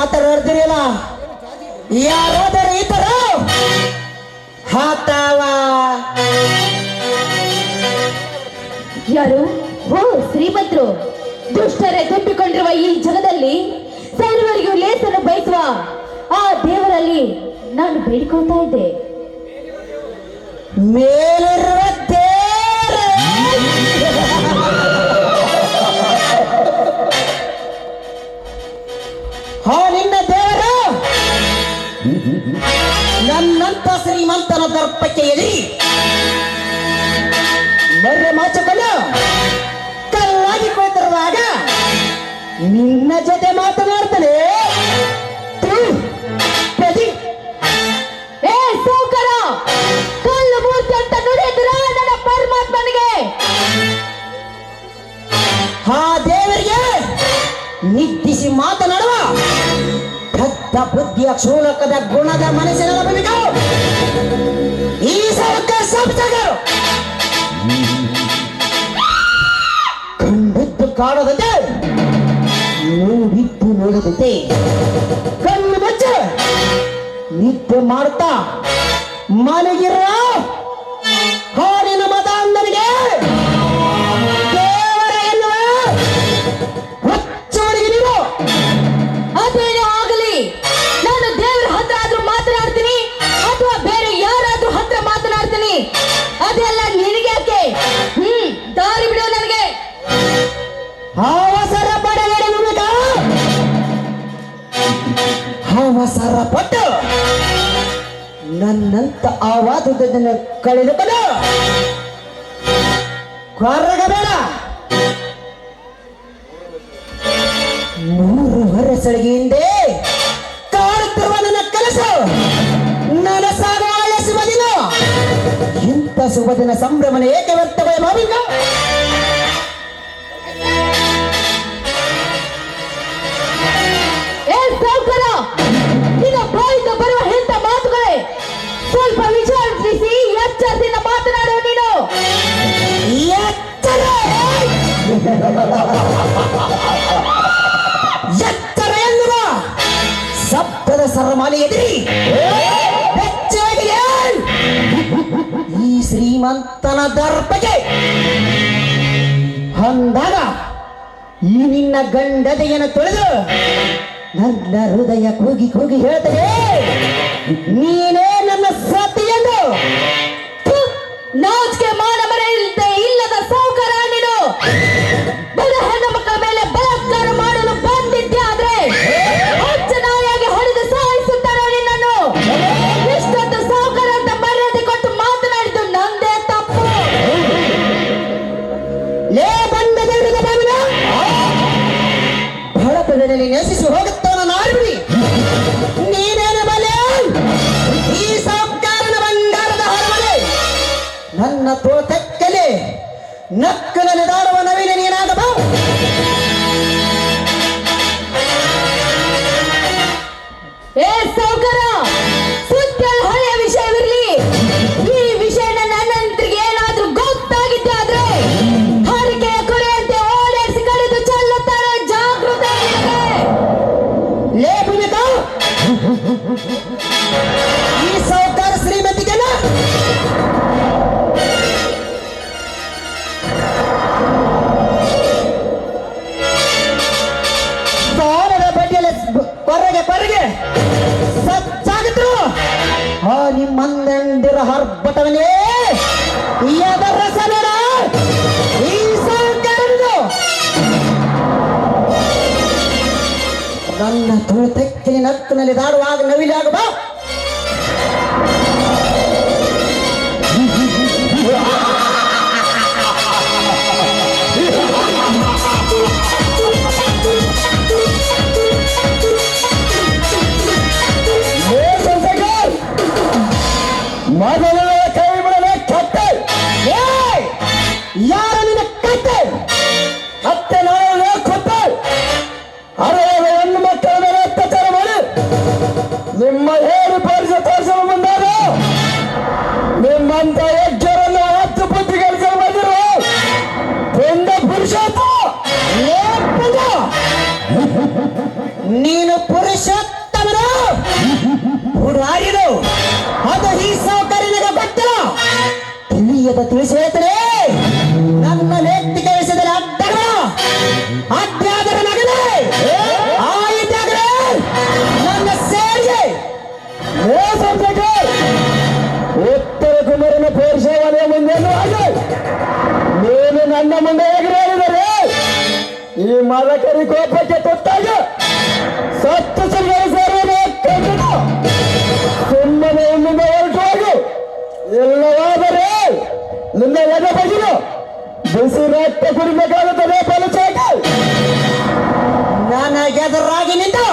ಮಾತಾಡ್ತಿರಲ್ಲ ಯಾರಾದರೂ ಇತರ ಹಾತಾವ ಯಾರು? ಓ ಶ್ರೀಮಂತರು. ದುಷ್ಟರೇ ತುಂಬಿಕೊಂಡಿರುವ ಈ ಜಗದಲ್ಲಿ ಸರ್ವರಿಗೂ ಲೇಸನ್ನು ಬಯಸುವ ಆ ದೇವರಲ್ಲಿ ನಾನು ಬೇಡಿಕೊಳ್ತಾ ಇದ್ದೆ. ಮೇಲಿರುವ ದೇವರೇ, ನಿನ್ನ ದೇವರು ನನ್ನಂತ ಶ್ರೀಮಂತನ ದರ್ಪಕ್ಕೆ ಎದಿ ಬರ್ರೆ ಮಾಚಕಲ್ಲ ಕಲ್ಲಾಗಿ ಕೂತಿರುವಾಗ ನಿನ್ನ ಜೊತೆ ಮಾತನಾಡ್ತಾನೆ. ಏ ಸೌಕರ, ಕಲ್ಲು ಮೂರ್ತಿ ಅಂತ ನುಡಿದ್ರ ನನ್ನ ಪರಮಾತ್ಮನಿಗೆ, ಆ ದೇವರಿಗೆ ನಿದ್ದಿಸಿ ಮಾತನಾಡುವ ಬದ್ಧ ಬುದ್ಧಿಯ ಕ್ಷೋಲಕದ ಗುಣದ ಮನಸ್ಸಿನ ಬೇಕು ಈ ಸಾವಕ ಸಂಸದರು ಕಂಡಿದ್ದು ಕಾಣದಂತೆ ನೋಡಿದ್ದು ನೋಡದಂತೆ ಕಣ್ಣು ಮುಚ್ಚ ನಿದ್ದೆ ಮಾಡ್ತಾ ಮಲಗಿರ ಹಾಡಿನ ಮತ ನನಗೆ ದೇವರ ಎನ್ನುವ ಹುಚ್ಚುವರಿಗೆ ನೀವು. ಅದೇನೋ ಆಗಲಿ, ನಾನು ದೇವರ ಹತ್ರ ಆದ್ರೂ ಮಾತನಾಡ್ತೀನಿ ಅಥವಾ ಬೇರೆ ಯಾರಾದ್ರೂ ಹತ್ರ ಮಾತನಾಡ್ತೀನಿ. ಅದೆಲ್ಲ ನಿನಗೆ ಯಾಕೆ? ದಾರಿ ಬಿಡು ನನಗೆ. ಅವಸರ ಪಡಬೇಡ ನಿಮಗೆ. ಅವಸರ ಪಟ್ಟು ನನ್ನಂತ ಆವಾದವನ್ನು ಕಳೆದುಕೊಂಡು ಕೊರಗಬೇಡ. 3 ವರ್ಷಗಳಿಗೆ ಹಿಂದೆ ಕಾಡುತ್ತಿರುವ ನನ್ನ ಕೆಲಸ ನನಸಾಗುವ ಶುಭದಿನ. ಇಂಥ ಶುಭದಿನ ಸಂಭ್ರಮನ ಏಕೆ ವ್ಯರ್ಥವೇ ಭಾವಿಕ. ಏ ಸೌಕರ, ನಿನ್ನ ಬಾಯಿಂದ ಬರುವ ಇಂಥ ಮಾತುಗಳೇ ಸ್ವಲ್ಪ ವಿಚಾರಿಸಿ ಎಚ್ಚರದಿಂದ ಮಾತನಾಡುವ ನೀನು. ಎಚ್ಚರ ಎಚ್ಚರ ಎನ್ನುವ ಶಬ್ದದ ಸರಮಾಲೆ ಎದುರಿ ಬೆಚ್ಚಗಿದೆ ಈ ಶ್ರೀಮಂತನ ದರ್ಪಕ್ಕೆ ಅಂದಾಗ ಈ ನಿನ್ನ ಗಂಡದೆಯನ್ನು ತೊಳೆದು ನನ್ನ ಹೃದಯ ಕೂಗಿ ಕೂಗಿ ಹೇಳ್ತದೆ, ನೀನೇ ನನ್ನ ಸತಿಯನ್ನು. ನಾಚಿಕೆ ಮಾನ ಮರೆಯದೆ ಇಲ್ಲದ ಸೌಕರ ನೀನು. ಬಡ ಹೆಣ್ಣು ಮಕ್ಕಳ ಮೇಲೆ ಬಲಾತ್ಕಾರ ಮಾಡಲು ಬಂದಿದ್ದೆ ಆದ್ರೆ ನಾಯಿಯಾಗಿ ಹೊಡೆದು ಸಾಯಿಸುತ್ತಾರೆ ನಿನ್ನನ್ನು. ಇಷ್ಟೊಂದು ಸೌಕರ ಅಂತ ಮರ್ಯಾದೆ ಕೊಟ್ಟು ಮಾತನಾಡಿದ್ದು ನಂದೇ ತಪ್ಪು. ಲೇ ಬಂದ ದೇವರದ ಬಾವಿನ ಭರತದಲ್ಲಿ ನೆಸಿಸಿ ಹೋಗುತ್ತಾನ ನಾರ್ಬಿಡಿ. ನೀನೇನು ಬಲೆ ಈ ಸೌಕಾರನ ಬಂಗಾರದ ಹೊರಮನೆ ನನ್ನ ತೋಟಕ್ಕಲೆ ನಕ್ಕನ ನಿದಾಡುವ ನವಿಲೆ ನೀನಾಗಬ. ಏ ಸೌಕರ, ಸುತ್ತ ಹಳೆಯ ವಿಷಯವಿರಲಿ. ಈ ವಿಷಯ ನನ್ನಂತರಿಗೆ ಏನಾದ್ರೂ ಗೊತ್ತಾಗಿದ್ದೆ ಆದ್ರೆ ಹರಿಕೆಯ ಕೊರೆಯಂತೆ ಓಡಾಡಿಸಿ ಕಡಿದು ಚೆಲ್ಲುತ್ತಾರೆ. ಜಾಗೃತೆ. ಲೇ ಭೂಮಿಕಾ, ಈ ಸೌಕಾರ ಶ್ರೀಮತಿಗೆಲ್ಲ ಸಾಲದ ಬಡ್ಡಿಯಲ್ಲಿ ಕೊರಗೆ ಸಚ್ಚಾಗಿದ್ರು ನಿಮ್ಮಂದಿರ ಹರ್ಬಟವನೇ ಯಾವ್ದರ ಸಬೇಡ ಈ ಸೌಕಾರನು ನನ್ನ ತೋಟಕ್ಕೆ ನಕ್ಕನಲ್ಲಿ ದಾಡುವಾಗ ನವಿಲಾಗಬಾ. ಮೊದಲ ಕೈ ಬಿಡಲೇ ಕತ್ತೆ. ಯಾರ ನಿನ್ನ ಕತ್ತೆ? ಅತ್ತೆ ನಾವು ಕೊತ್ತೆ ಅರೆ ಹೆಣ್ಣು ಮಕ್ಕಳ ಮೇಲೆ ಅತ್ಯಾಚಾರ ಮಾಡಿ ನಿಮ್ಮ ಪುರುಷೋತ್ತಮನು ಹುಡುಗಾರಿದು ಅದು ಈ ಸೌಕರ್ಯನಿಗೆ ಗೊತ್ತಿಲ್ಲ ತಿಳಿಯದ ತಿಳಿಸಿ ಹೇಳ್ತಾರೆ ನನ್ನ ನೈತಿಕ ವಿಷಯದಲ್ಲಿ ಅಡ್ಡಾದರೆ ನಗಲೇ ಆಯಿತಾಗಲೇ ನನ್ನ ಸೇರಿಗೆ ಉತ್ತರ ಕುಮಾರನ ಪೋಷಣೆ ಮುಂದೇನು ಹಾಗೆ ನೀನು ನನ್ನ ಮುಂದೆ ಹೇಗೆ ಹೇಳಿದರೆ ಈ ಮದಕರಿ ಕೋಪಕ್ಕೆ ತೊತ್ತಾಗ ಸತ್ತು ಸುಮ್ಮನೆ ಸೇರುವುದು ಸುಮ್ಮನೆ ಇಲ್ಲಿಂದ ಹೊರಟು ಹೋಗು ಇಲ್ಲವಾದರೆ ನಿನ್ನ ಎದೆ ಬಗಿಲು ಬಿಸಿ ರಕ್ತ ಕುಡಿಬೇಕಾಗುತ್ತದೆ ಫಲಚಾಕ ನನಗೆದುರಾಗಿ ನಿಂತು